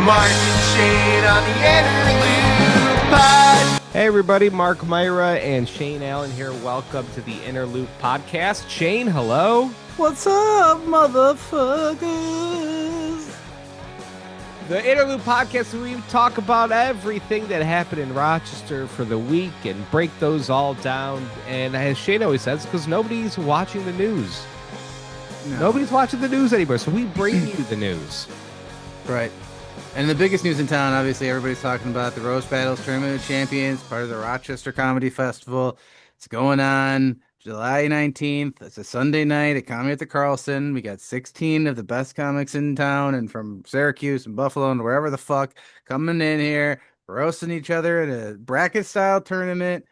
Mark and Shane on the Interlude Pod. Hey everybody, Mark Myra and Shane Allen here. Welcome to the Interlude Podcast. Shane, hello. What's up, motherfuckers? The Interlude Podcast, where we talk about everything that happened in Rochester for the week and break those all down. And as Shane always says, because nobody's watching the news. No. Nobody's watching the news anymore, so we bring you the news. Right. And the biggest news in town, obviously, everybody's talking about the Roast Battles Tournament of Champions, part of the Rochester Comedy Festival. It's going on July 19th. It's a Sunday night at Comedy at the Carlson. We got 16 of the best comics in town and from Syracuse and Buffalo and wherever the fuck coming in here, roasting each other in a bracket-style tournament.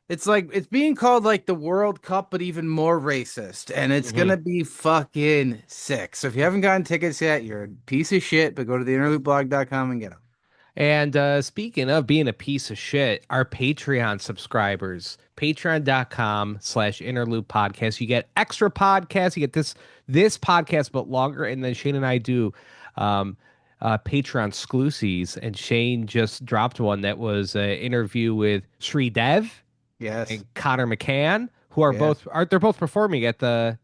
It's like, it's being called like the World Cup, but even more racist. And it's going to be fucking sick. So if you haven't gotten tickets yet, you're a piece of shit, but go to theinterludeblog.com and get them. And speaking of being a piece of shit, our Patreon subscribers, patreon.com/interlude podcast. You get extra podcasts. You get this podcast, but longer. And then Shane and I do Patreon exclusives. And Shane just dropped one that was an interview with Sri Dev. Yes. And Connor McCann, who are they're both performing at the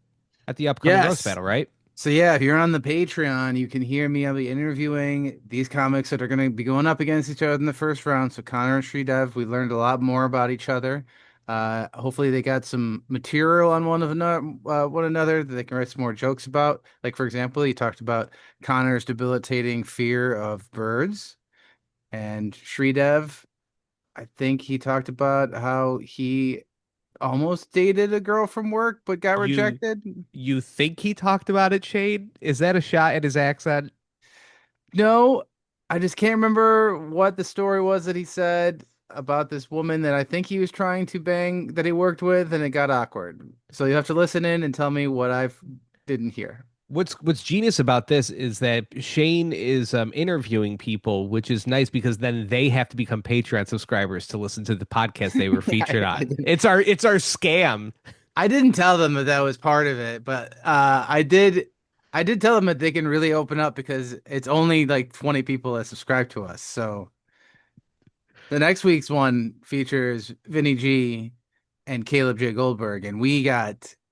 upcoming roast battle, right? So yeah, if you're on the Patreon, you can hear me. I'll be interviewing these comics that are going to be going up against each other in the first round. So Connor and Sri Dev, we learned a lot more about each other. Hopefully they got some material on one another that they can write some more jokes about. Like, for example, he talked about Connor's debilitating fear of birds, and Sri Dev, I think he talked about how he almost dated a girl from work but got rejected. You think he talked about it, Shane? Is that a shot at his accent? No, I just can't remember what the story was that he said about this woman that I think he was trying to bang that he worked with, and it got awkward. So you have to listen in and tell me what I didn't hear. What's genius about this is that Shane is interviewing people, which is nice because then they have to become Patreon subscribers to listen to the podcast they were featured on. It's our scam. I didn't tell them that was part of it, but I did tell them that they can really open up because it's only like 20 people that subscribe to us. So the next week's one features Vinny G and Caleb J. Goldberg, and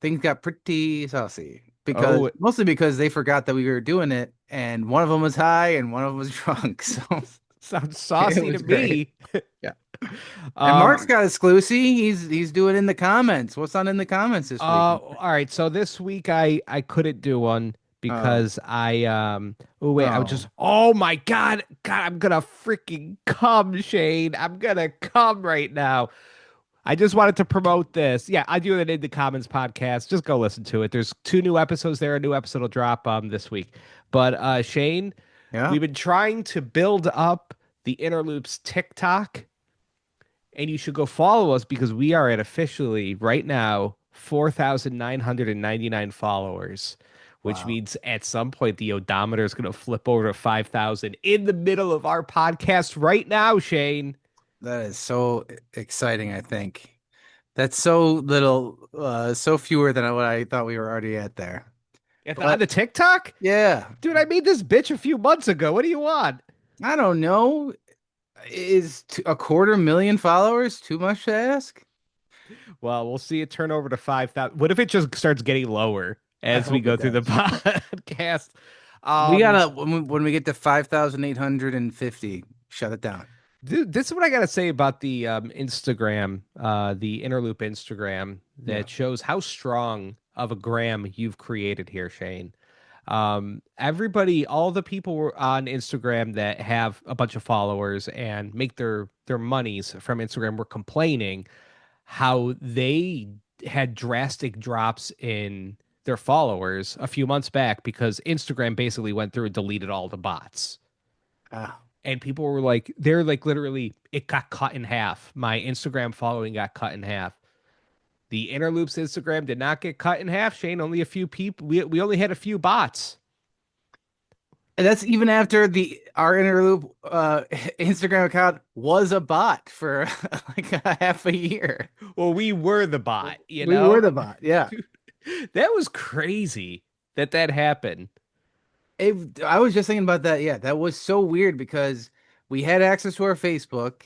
things got pretty saucy. Mostly because they forgot that we were doing it, and one of them was high and one of them was drunk. So sounds saucy to me. Yeah. And Mark's got exclusive. He's doing in the comments. What's on in the comments this week? All right. So this week I couldn't do one because I was just, oh my God, I'm gonna freaking come, Shane. I'm gonna come right now. I just wanted to promote this. Yeah, I do it in the Comments podcast. Just go listen to it. There's 2 new episodes there. A new episode will drop this week. But Shane, we've been trying to build up the Interloops TikTok, and you should go follow us because we are at officially right now 4,999 followers, which means at some point the odometer is going to flip over to 5,000 in the middle of our podcast right now, Shane. That is so exciting, I think. That's so little, so fewer than what I thought we were already at there. On the TikTok? Yeah. Dude, I made this bitch a few months ago. What do you want? I don't know. Is 250,000 followers too much to ask? Well, we'll see it turn over to 5,000. What if it just starts getting lower as we go through the podcast? We gotta, when we get to 5,850, shut it down. Dude, this is what I gotta say about the Instagram, the Interloop Instagram that shows how strong of a gram you've created here, Shane. Everybody, all the people on Instagram that have a bunch of followers and make their monies from Instagram were complaining how they had drastic drops in their followers a few months back because Instagram basically went through and deleted all the bots. And people were like, they're like, literally, it got cut in half. My Instagram following got cut in half. The Interloops Instagram did not get cut in half, Shane. Only a few people. We only had a few bots. And that's even after our Interloop Instagram account was a bot for like a half a year. Well, we were the bot, We were the bot, yeah. That was crazy that happened. I was just thinking about that. Yeah, that was so weird because we had access to our Facebook,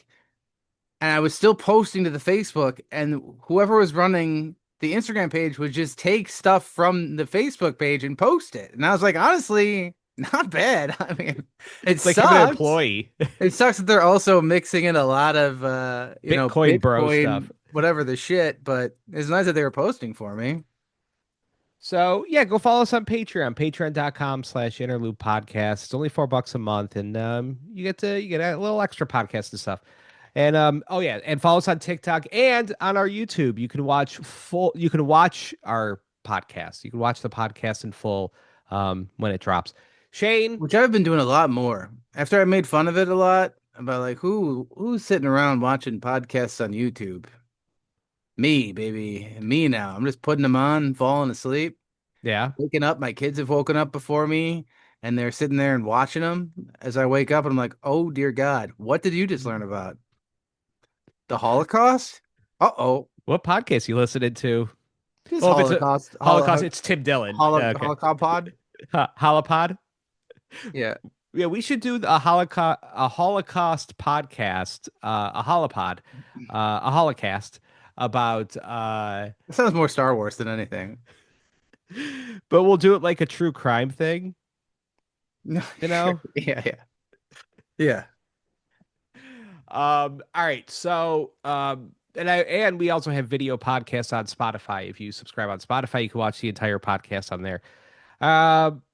and I was still posting to the Facebook, and whoever was running the Instagram page would just take stuff from the Facebook page and post it. And I was like, honestly, not bad. I mean, it It's like having an sucks. employee. It sucks that they're also mixing in a lot of Bitcoin bro Bitcoin, stuff. whatever the shit, but it's nice that they were posting for me. So yeah, go follow us on Patreon, patreon.com/interlude podcast. It's only $4 a month, and you get a little extra podcast and stuff. And oh yeah, and follow us on TikTok and on our YouTube. You can watch our podcast. You can watch the podcast in full when it drops. Shane, Which I've been doing a lot more. After I made fun of it a lot about like who's sitting around watching podcasts on YouTube? Me, baby. Me now. I'm just putting them on, falling asleep, yeah. waking up. My kids have woken up before me and they're sitting there and watching them as I wake up and I'm like, "Oh dear God, what did you just learn about? The Holocaust?" Uh-oh. What podcast you listening to? Just Well, if it's a Holocaust. Holocaust, it's Tim Dillon. Okay. Holocaust pod? Holopod. Yeah. Yeah, we should do a Holocaust podcast, a holopod, a Holocaust about It sounds more Star Wars than anything. but we'll do it like a true crime thing, No, you sure. know? Yeah, yeah. Yeah. All right. So and we also have video podcasts on Spotify. If you subscribe on Spotify, you can watch the entire podcast on there.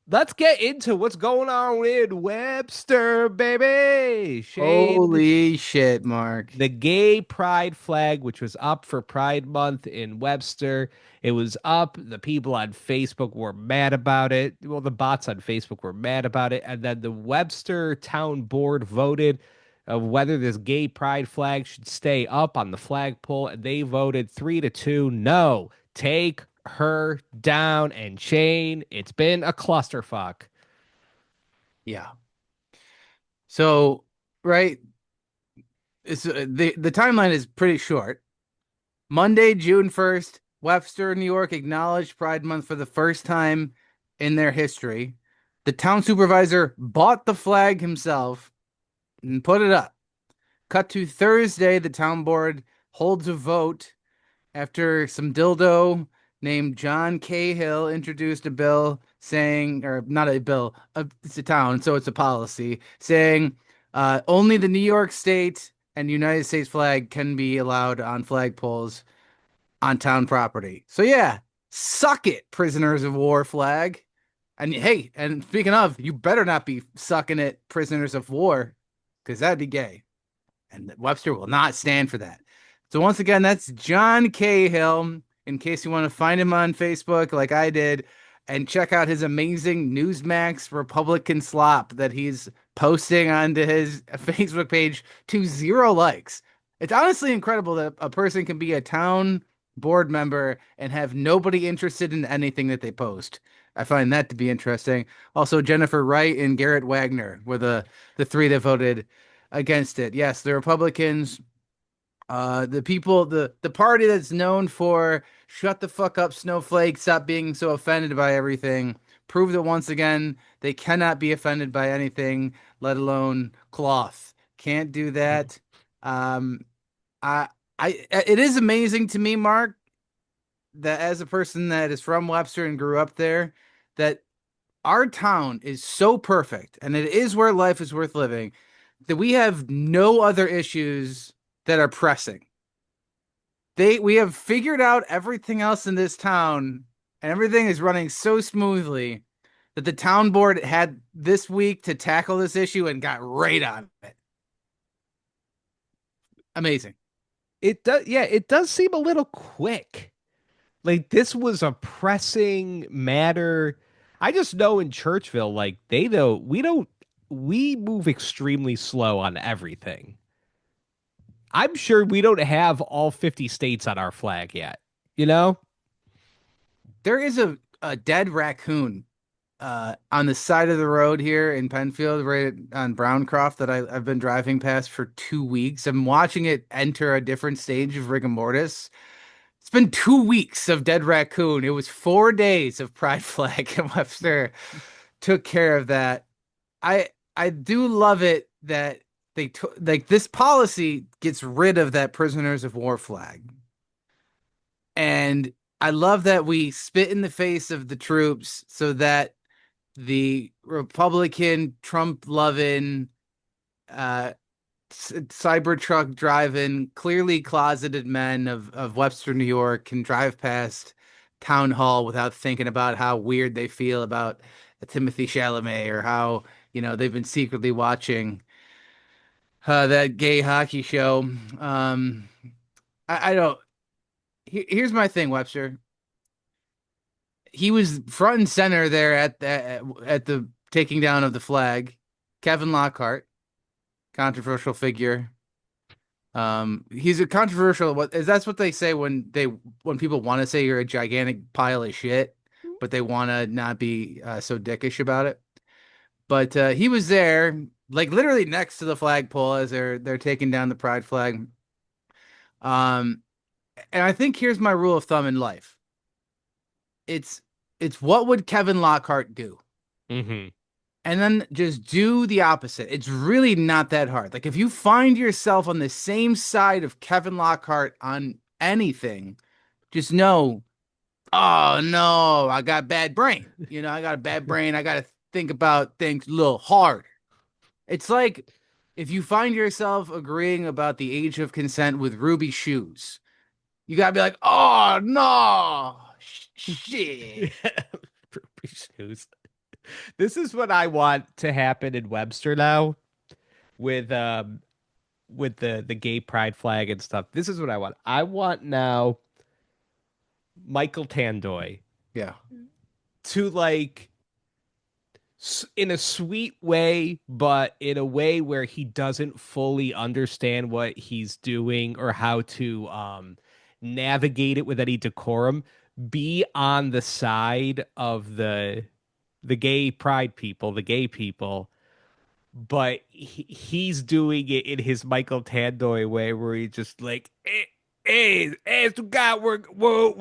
Let's get into what's going on in Webster, baby. Shane, Holy shit, Mark. the gay pride flag, which was up for Pride Month in Webster, it was up. The people on Facebook were mad about it. Well, the bots on Facebook were mad about it. And then the Webster Town Board voted of whether this gay pride flag should stay up on the flagpole. And they voted 3-2. No, take her down. And Shane, it's been a clusterfuck. Yeah. So, right, it's the timeline is pretty short. Monday, June 1st, Webster, New York acknowledged Pride Month for the first time in their history. The town supervisor bought the flag himself and put it up. Cut to Thursday, the town board holds a vote after some dildo named John Cahill introduced a bill saying, or not a bill, it's a town, so it's a policy, saying only the New York State and United States flag can be allowed on flagpoles on town property. So yeah, suck it, prisoners of war flag. And hey, and speaking of, you better not be sucking it, prisoners of war, because that'd be gay. And Webster will not stand for that. So once again, that's John Cahill. In case you want to find him on Facebook like I did, and check out his amazing Newsmax Republican slop that he's posting onto his Facebook page to 0 likes. It's honestly incredible that a person can be a town board member and have nobody interested in anything that they post. I find that to be interesting. Also, Jennifer Wright and Garrett Wagner were the three that voted against it. Yes, the Republicans, the people, the party that's known for shut the fuck up, snowflake, stop being so offended by everything, proved that once again they cannot be offended by anything, let alone cloth. Can't do that. Um, it is amazing to me, Mark, that as a person that is from Webster and grew up there, that our town is so perfect and it is where life is worth living that we have no other issues that are pressing. We have figured out everything else in this town and everything is running so smoothly that the town board had this week to tackle this issue and got right on it. Amazing. It does, yeah, it does seem a little quick. Like this was a pressing matter. I just know in Churchville, like we move extremely slow on everything. I'm sure we don't have all 50 states on our flag yet, you know? There is a dead raccoon on the side of the road here in Penfield, right on Browncroft, that I've been driving past for 2 weeks. I'm watching it enter a different stage of rigor mortis. It's been 2 weeks of dead raccoon. It was 4 days of Pride Flag in Webster. took care of that. I do love it that they took like this policy gets rid of that prisoners of war flag. And I love that we spit in the face of the troops so that the Republican Trump loving uh Cybertruck driving, clearly closeted men of Webster, New York can drive past town hall without thinking about how weird they feel about Timothy Chalamet or how, they've been secretly watching that gay hockey show. I don't. Here's my thing, Webster. He was front and center there at the taking down of the flag. Kevin Lockhart, controversial figure. He's a controversial. That's what they say when people want to say you're a gigantic pile of shit, but they want to not be so dickish about it. But he was there, like literally next to the flagpole as they're taking down the pride flag. And I think here's my rule of thumb in life. It's what would Kevin Lockhart do? Mm-hmm. And then just do the opposite. It's really not that hard. Like if you find yourself on the same side of Kevin Lockhart on anything, just know, oh no, I got bad brain. I got a bad brain. I got to think about things a little hard. It's like if you find yourself agreeing about the age of consent with Ruby shoes, you got to be like, oh no, shit. Ruby shoes. This is what I want to happen in Webster now with the gay pride flag and stuff. This is what I want. I want now Michael Tandoy Yeah. to like in a sweet way, but in a way where he doesn't fully understand what he's doing or how to navigate it with any decorum, be on the side of the gay pride people, the gay people, but he's doing it in his Michael Tandoy way, where he just like, hey, to God, we're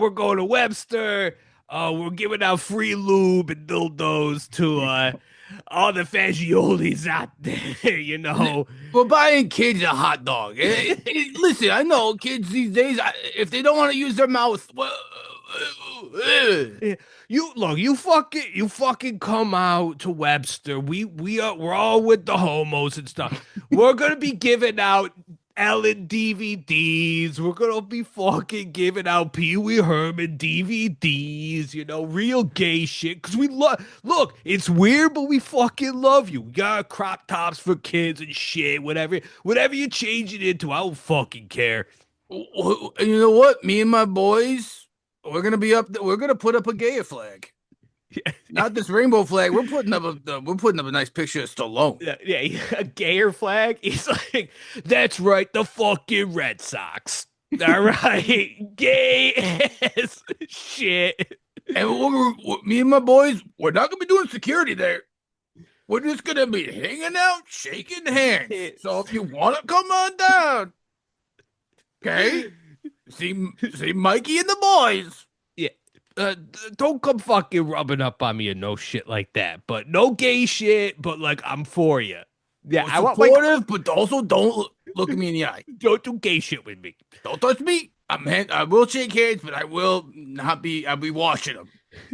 going to Webster. We're giving out free lube and dildos to all the fagiolis out there. We're buying kids a hot dog. Listen, I know kids these days, if they don't want to use their mouth, You fucking come out to Webster. We're all with the homos and stuff. We're gonna be giving out Ellen DVDs. We're gonna be fucking giving out Pee Wee Herman DVDs. Real gay shit. Cause we look, it's weird, but we fucking love you. We got crop tops for kids and shit. Whatever you change it into, I don't fucking care. You know what? Me and my boys. We're gonna put up a gay flag. Yeah. Not this rainbow flag. We're putting up a nice picture of Stallone. Yeah, a gayer flag. He's like, that's right, the fucking Red Sox. All right, gay ass shit. And me and my boys, we're not gonna be doing security there. We're just gonna be hanging out, shaking hands. So if you want to come on down, okay. See Mikey and the boys. Yeah. Don't come fucking rubbing up on me and no shit like that. But no gay shit, but like I'm for you. Yeah, I want supportive, but also don't look at me in the eye. Don't do gay shit with me. Don't touch me. I will shake hands, but I will not be. I'll be washing them.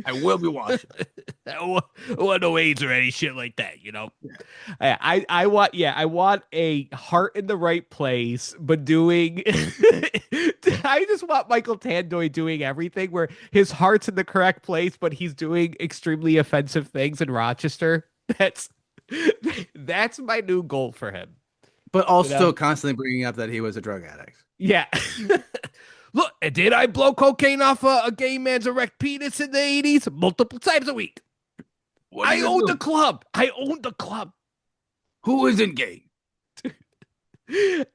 I will be washing them. I want no AIDS or any shit like that, Yeah. I want a heart in the right place, but doing I just want Michael Tandoy doing everything where his heart's in the correct place, but he's doing extremely offensive things in Rochester. That's my new goal for him. But also constantly bringing up that he was a drug addict. Yeah. Look, did I blow cocaine off a gay man's erect penis in the 80s? Multiple times a week. I owned the club. Who isn't gay?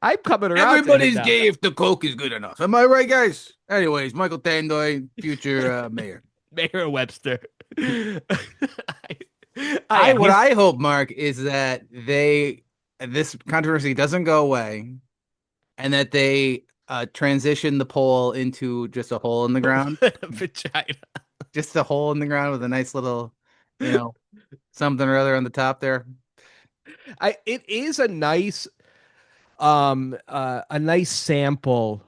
I'm coming around. Everybody's gay if the coke is good enough. Am I right, guys? Anyways, Michael Tandoy, future mayor. Mayor of Webster. What I hope, Mark, is that this controversy doesn't go away and that they transition the pole into just a hole in the ground. Vagina. Just a hole in the ground with a nice little you know, something or other on the top there. It is a nice sample,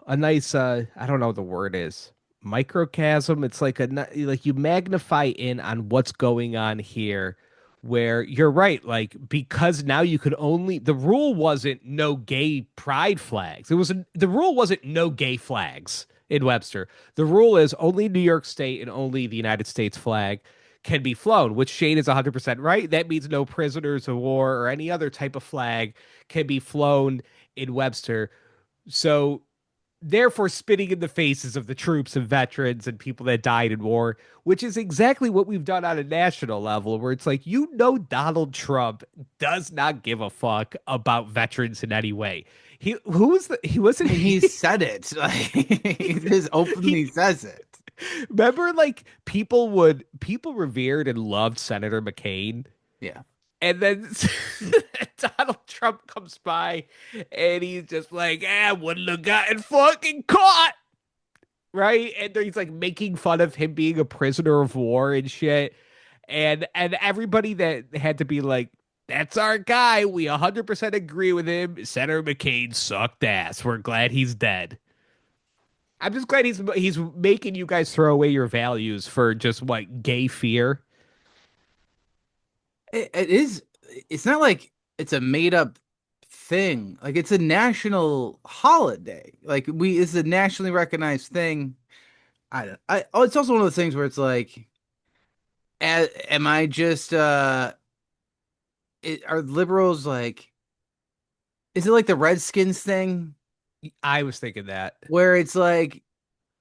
a nice I don't know what the word is, microcosm. It's like like you magnify in on what's going on here, where you're right, like because now you could only, the rule wasn't no gay pride flags, the rule wasn't no gay flags in Webster. The rule is only New York State and only the United States flag can be flown, which Shane is 100% right. That means no prisoners of war or any other type of flag can be flown in Webster. So, therefore, spitting in the faces of the troops and veterans and people that died in war, which is exactly what we've done on a national level, where it's like, Donald Trump does not give a fuck about veterans in any way. He wasn't, He said it. Like, he just openly he, says it. remember, like, people revered and loved Senator McCain. Yeah. And then Donald Trump comes by and he's just like, wouldn't have gotten fucking caught. Right. And he's like making fun of him being a prisoner of war and shit. And everybody that had to be like, that's our guy. We 100% agree with him. Senator McCain sucked ass. We're glad he's dead. I'm just glad he's making you guys throw away your values for just what, gay fear. It is. It's not like it's a made up thing. Like it's a national holiday. Like it's a nationally recognized thing. I don't. Oh, it's also one of those things where it's like, am I just are liberals like? Is it like the Redskins thing I was thinking that. where it's like,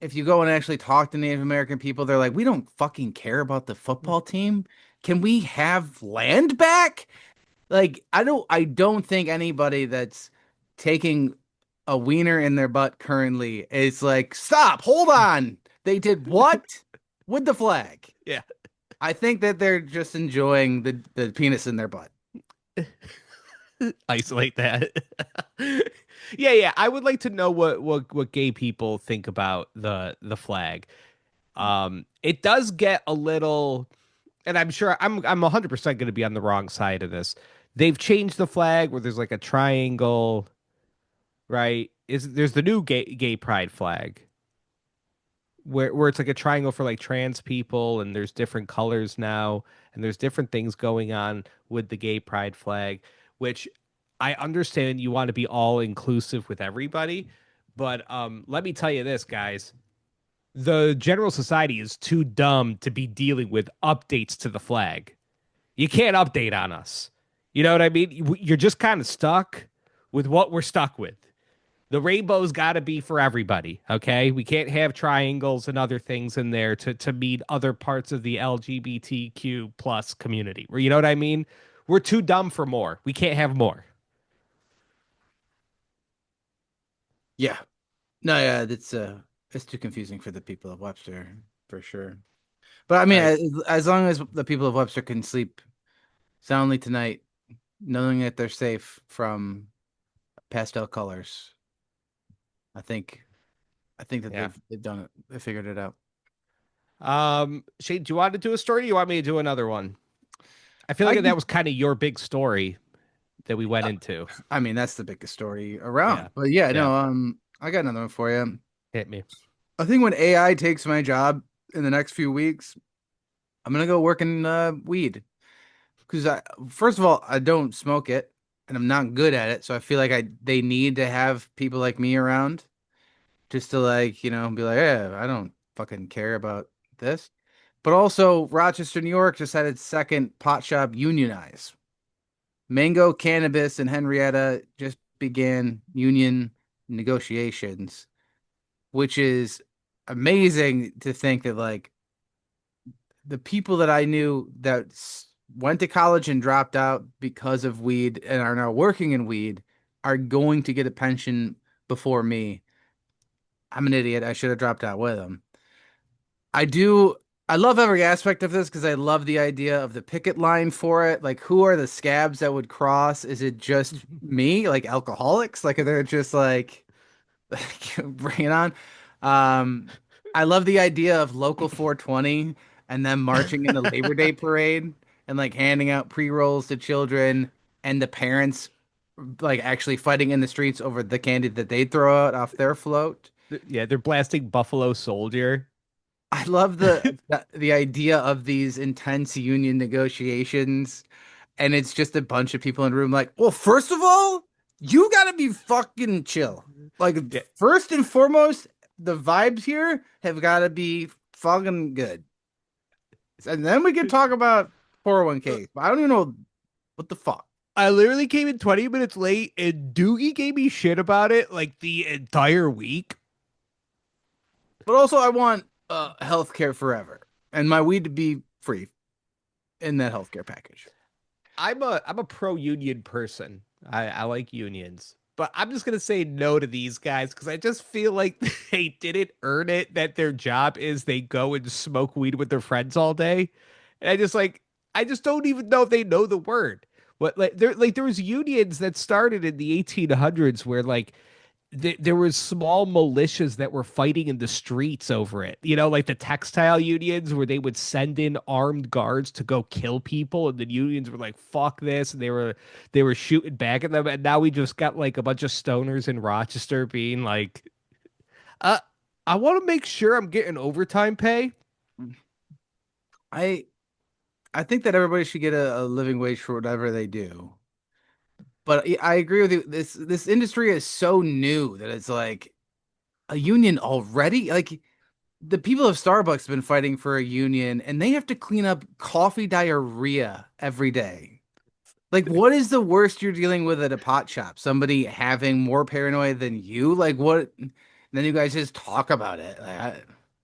if you go and actually talk to Native American people, they're like, we don't fucking care about the football team. Can we have land back? Like, I don't think anybody that's taking a wiener in their butt currently is like, stop, hold on. They did what with the flag? Yeah. I think that they're just enjoying the penis in their butt. Isolate that. Yeah. I would like to know what gay people think about the flag. It does get a little, and I'm sure I'm 100% going to be on the wrong side of this. They've changed the flag where there's like a triangle, right? There's the new gay pride flag where it's like a triangle for like trans people, and there's different colors now, and there's different things going on with the gay pride flag, which I understand you want to be all inclusive with everybody, but let me tell you this, guys. The general society is too dumb to be dealing with updates to the flag. You can't update on us. You know what I mean? You're just kind of stuck with what we're stuck with. The rainbow's got to be for everybody, okay? We can't have triangles and other things in there to meet other parts of the LGBTQ plus community. You know what I mean? We're too dumb for more. We can't have more. Yeah. No, yeah, it's too confusing for the people of Webster for sure. But I mean, All right. as long as the people of Webster can sleep soundly tonight, knowing that they're safe from pastel colors, I think I think that Yeah. they've done it. They figured it out. Shane, do you want to do a story? Or do you want me to do another one? I feel I like that can, was kind of your big story that we went into. I mean, that's the biggest story around. Yeah. But yeah, Yeah. no, I got another one for you. Hit me. I think when AI takes my job in the next few weeks, I'm gonna go work in weed. Because first of all, I don't smoke it, and I'm not good at it, so I feel like they need to have people like me around just to like, be like, yeah, I don't fucking care about this. But also, Rochester, New York just had its second pot shop unionize. Mango Cannabis and Henrietta just began union negotiations, which is amazing to think that like the people that I knew that went to college and dropped out because of weed and are now working in weed are going to get a pension before me. I'm an idiot. I should have dropped out with them. I do. I love every aspect of this because I love the idea of the picket line for it. Like, who are the scabs that would cross? Is it just me, like alcoholics? Like, are they just like bring it on? Um, I love the idea of local 420 and them marching in the Labor Day parade and like handing out pre-rolls to children and the parents like actually fighting in the streets over the candy that they throw out off their float. Yeah, they're blasting Buffalo Soldier. I love the idea of these intense union negotiations, and it's just a bunch of people in a room like, well, first of all, you gotta be fucking chill. Like, Yeah. first and foremost, the vibes here have gotta be fucking good. And then we can talk about 401k. But I don't even know what the fuck. I literally came in 20 minutes late and Doogie gave me shit about it like the entire week. But also, I want healthcare forever and my weed to be free in that healthcare package. I'm a pro union person. I like unions. But I'm just gonna say no to these guys because I just feel like they didn't earn it, that their job is they go and smoke weed with their friends all day. And I just don't even know if they know the word. What there was unions that started in the 1800s where like there was small militias that were fighting in the streets over it. You know, like the textile unions where they would send in armed guards to go kill people, and the unions were like, "Fuck this," and they were shooting back at them. And now we just got like a bunch of stoners in Rochester being like, "Uh, I want to make sure I'm getting overtime pay." I I think that everybody should get a living wage for whatever they do. But I agree with you. This industry is so new that it's like a union already. Like the people of Starbucks have been fighting for a union, and they have to clean up coffee diarrhea every day. Like, what is the worst you're dealing with at a pot shop? Somebody having more paranoia than you? Like, what? Then you guys just talk about it.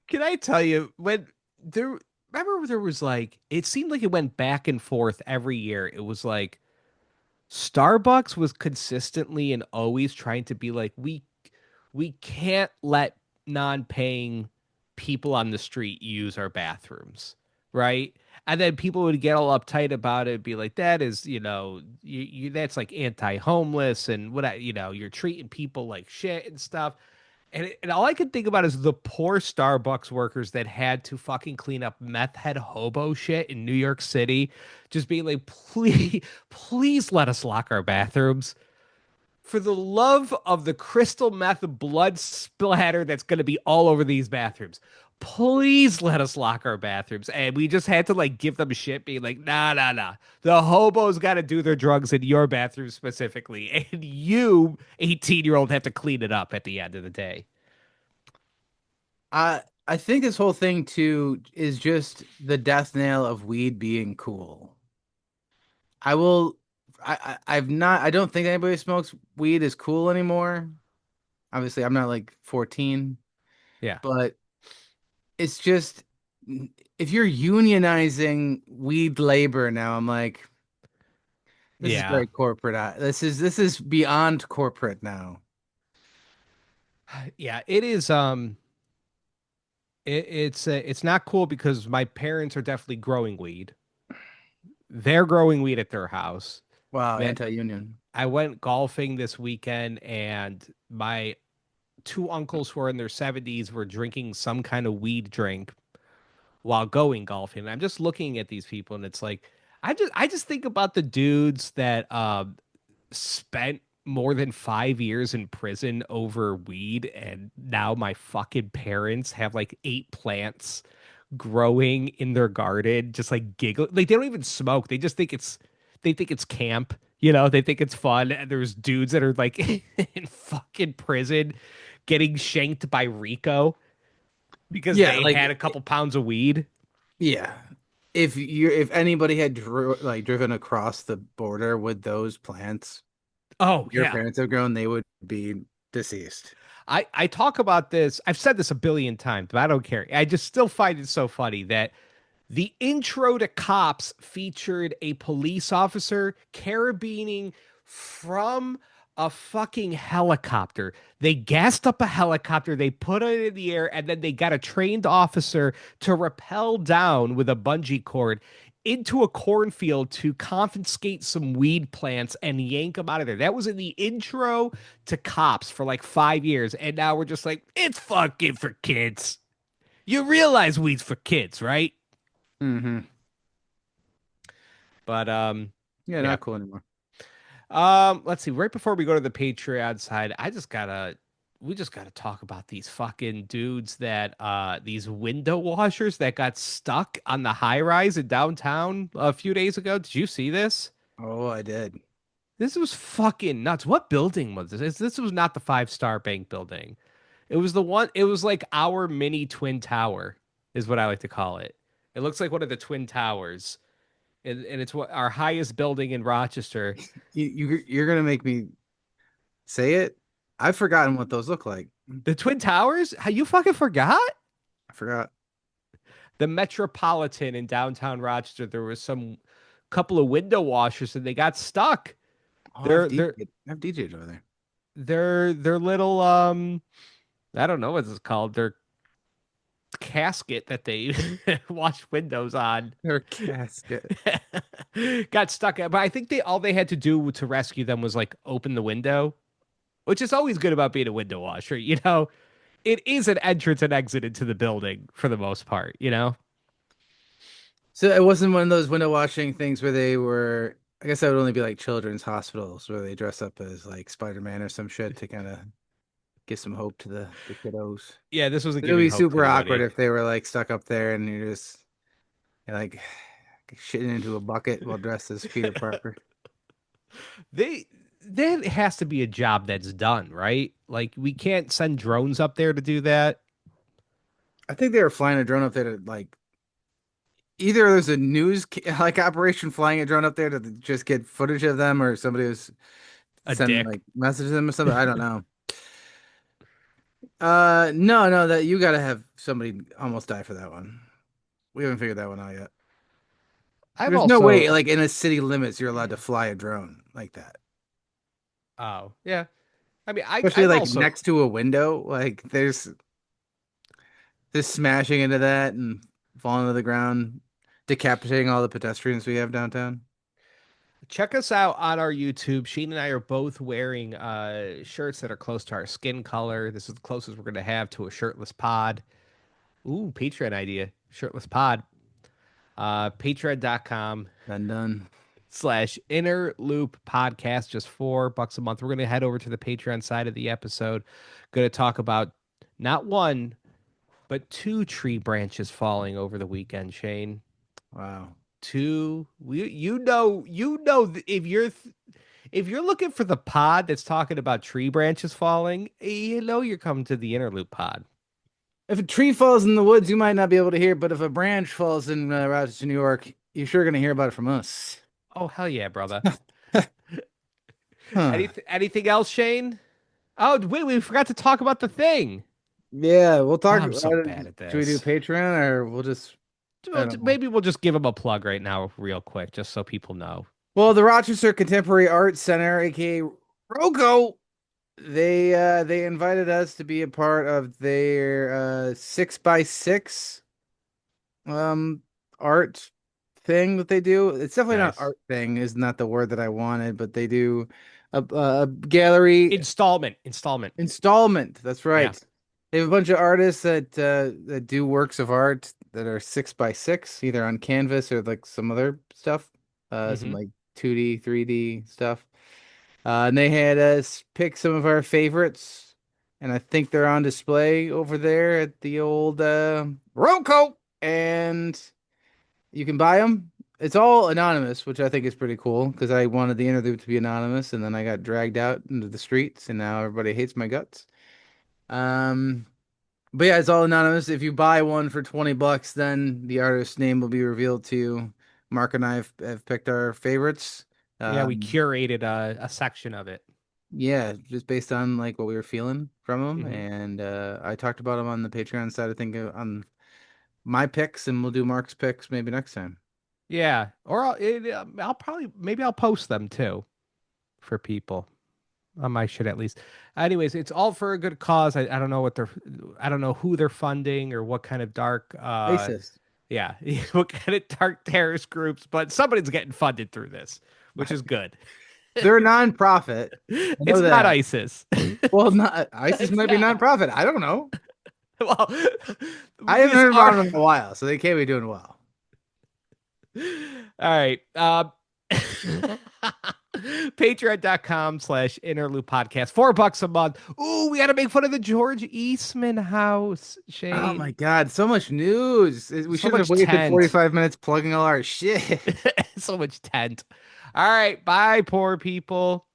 Can I tell you when there? Remember there was like it seemed like it went back and forth every year. It was like Starbucks was consistently and always trying to be like we can't let non-paying people on the street use our bathrooms, right? And then people would get all uptight about it, be like, "That is, that's like anti-homeless and what, you're treating people like shit and stuff." And all I could think about is the poor Starbucks workers that had to fucking clean up meth head hobo shit in New York City, just being like, please, please let us lock our bathrooms. For the love of the crystal meth blood splatter that's going to be all over these bathrooms, please let us lock our bathrooms. And we just had to like give them shit, being like, nah, nah, nah. The hobos got to do their drugs in your bathroom specifically. And you, 18-year-old, have to clean it up at the end of the day. I think this whole thing too is just the death nail of weed being cool. I will. I've not. I don't think anybody who smokes weed is cool anymore. Obviously, I'm not like 14, Yeah. but it's just if you're unionizing weed labor now, I'm like, this is Yeah. very corporate. This is beyond corporate now. Yeah, it is it's not cool because my parents are definitely growing weed. They're growing weed at their house. Wow, Man, anti-union. I went golfing this weekend and my two uncles who are in their 70s were drinking some kind of weed drink while going golfing. I'm just looking at these people and it's like I just think about the dudes that spent more than 5 years in prison over weed, and now my fucking parents have like 8 plants growing in their garden, just like giggle. Like they don't even smoke. They think it's camp. They think it's fun. And there's dudes that are like in fucking prison getting shanked by Rico because Yeah, they like had a couple pounds of weed. yeah. If anybody had driven across the border with those plants Oh your yeah. parents have grown, they would be deceased. I talk about this. I've said this a billion times, but I don't care. I just still find it so funny that the intro to Cops featured a police officer carabining from a fucking helicopter. They gassed up a helicopter, they put it in the air, and then they got a trained officer to rappel down with a bungee cord into a cornfield to confiscate some weed plants and yank them out of there. That was in the intro to Cops for like 5 years. And now we're just like, it's fucking for kids. You realize weed's for kids, right? Mm-hmm. But Yeah, yeah. not cool anymore. Let's see. Right before we go to the Patreon side, we just gotta talk about these fucking dudes that these window washers that got stuck on the high rise in downtown a few days ago. Did you see this? Oh, I did. This was fucking nuts. What building was this? This was not the Five-Star Bank building. It was the one. It was like our mini twin tower, is what I like to call it. It looks like one of the twin towers, and it's what our highest building in Rochester. You're gonna make me say it. I've forgotten what those look like. The twin towers? How you fucking forgot? I forgot. The Metropolitan in downtown Rochester. There was some couple of window washers, and they got stuck. Oh, They're I've DJ'd over there. they're little I don't know what it's called. Their casket that they wash windows on Their casket. got stuck. But I think all they had to do to rescue them was like open the window, which is always good about being a window washer. You know, it is an entrance and exit into the building for the most part. You know, So it wasn't one of those window washing things where they were. I guess that would only be like children's hospitals where they dress up as like Spider-Man or some shit to kind of give some hope to the kiddos. yeah, this was a It would giving be hope to super awkward anybody. if they were like stuck up there and you're like shitting into a bucket while dressed as Peter Parker. They That has to be a job that's done, right? Like we can't send drones up there to do that. I think they were flying a drone up there to like either there's a like operation flying a drone up there to just get footage of them, or somebody was A sending dick. like messages to them or something. I don't know. No, that you gotta have somebody almost die for that one. We haven't figured that one out yet. I've There's no way, also like in a city limits, you're allowed to fly a drone like that. oh yeah. I mean, Especially I've like also next to a window. Like there's just smashing into that and falling to the ground, decapitating all the pedestrians we have downtown. check us out on our YouTube. Shane and I are both wearing shirts that are close to our skin color. This is the closest we're gonna have to a shirtless pod. Ooh, Patreon idea. Shirtless pod. Patreon.com Done. slash inner loop podcast, just $4 a month. We're going to head over to the Patreon side of the episode. Going to talk about not one, but two tree branches falling over the weekend, Shane. Wow. Two. If you're looking for the pod that's talking about tree branches falling, you know you're coming to the Interloop pod. If a tree falls in the woods, you might not be able to hear, but if a branch falls in Rochester, New York, you're sure going to hear about it from us. Oh hell yeah, brother. Huh. Anything else, Shane? Oh wait, we forgot to talk about the thing. Yeah, we'll talk. I'm so bad at Should we do this. Patreon or we'll just, I don't know. Maybe we'll just give them a plug right now, real quick, just so people know. Well, the Rochester Contemporary Arts Center, aka ROCO, they invited us to be a part of their 6x6 art thing that they do. It's definitely not Nice. art thing, is not the word that I wanted, but they do a gallery Installment. installment. That's right. Yeah. They have a bunch of artists that do works of art that are 6x6, either on canvas or like some other stuff, some Mhm. like 2D, 3D stuff. And they had us pick some of our favorites, and I think they're on display over there at the old Roco, and you can buy them. It's all anonymous, which I think is pretty cool because I wanted the interlude to be anonymous, and then I got dragged out into the streets, and now everybody hates my guts. Um, but yeah, it's all anonymous. If you buy one for $20, then the artist's name will be revealed to you. Mark and I have picked our favorites. Yeah, we Um, curated a section of it. yeah, just based on like what we were feeling from them, Mhm. and I talked about them on the Patreon side. I think on my picks, and we'll do Mark's picks maybe next time. Yeah, or I'll probably maybe I'll post them too for people on my shit at least. Anyways, it's all for a good cause. I don't know I don't know who they're funding or what kind of dark ISIS. yeah, what kind of dark terrorist groups, but somebody's getting funded through this, which is good. They're a nonprofit. I know It's not that. ISIS. Well, not ISIS It's might be not. nonprofit. I don't know. Well, I haven't this heard about art, them in a while, so they can't be doing well. All right. Patreon.com/interloop podcast. $4 a month. Ooh, we got to make fun of the George Eastman house, Oh my Shane. God, so much news. We So should have much wasted tent. 45 minutes plugging all our shit. So much tent. All right. Bye, poor people.